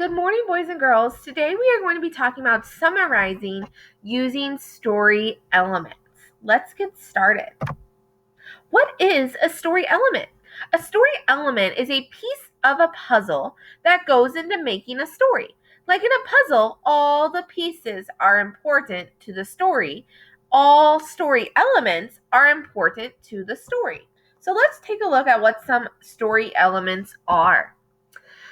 Good morning, boys and girls. Today we are going to be talking about summarizing using story elements. Let's get started. What is a story element? A story element is a piece of a puzzle that goes into making a story. Like in a puzzle, all the pieces are important to the story. All story elements are important to the story. So let's take a look at what some story elements are.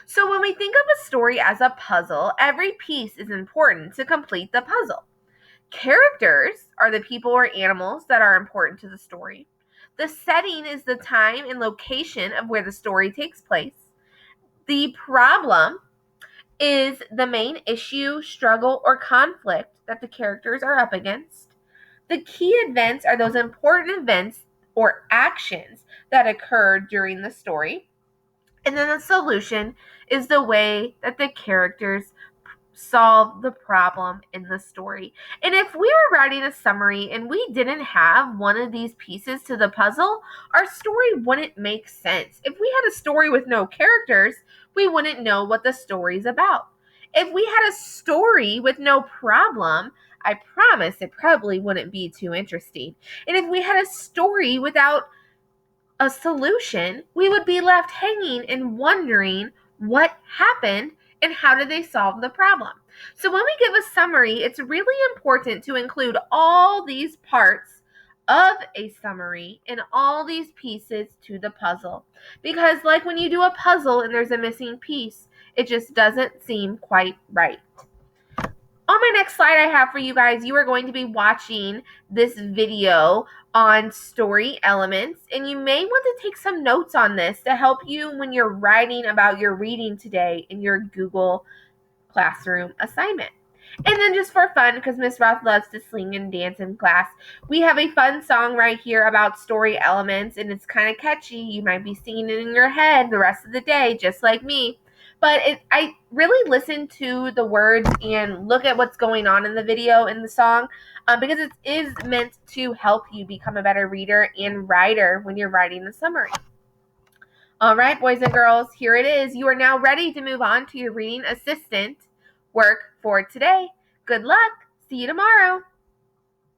So when we think of a story as a puzzle, every piece is important to complete the puzzle. Characters are the people or animals that are important to the story. The setting is the time and location of where the story takes place. The problem is the main issue, struggle, or conflict that the characters are up against. The key events are those important events or actions that occur during the story. And then the solution is the way that the characters solve the problem in the story. And if we were writing a summary and we didn't have one of these pieces to the puzzle, our story wouldn't make sense. If we had a story with no characters, we wouldn't know what the story's about. If we had a story with no problem, I promise it probably wouldn't be too interesting. And if we had a story without a solution, we would be left hanging and wondering what happened and how did they solve the problem. So when we give a summary, it's really important to include all these parts of a summary and all these pieces to the puzzle. Because like when you do a puzzle and there's a missing piece, it just doesn't seem quite right. On my next slide I have for you guys, you are going to be watching this video on story elements, and you may want to take some notes on this to help you when you're writing about your reading today in your Google Classroom assignment. And then just for fun, because Miss Ruth loves to sing and dance in class, we have a fun song right here about story elements, and it's kind of catchy. You might be singing it in your head the rest of the day, just like me. But I really listen to the words and look at what's going on in the video in the song because it is meant to help you become a better reader and writer when you're writing the summary. All right, boys and girls, here it is. You are now ready to move on to your reading assistant work for today. Good luck. See you tomorrow.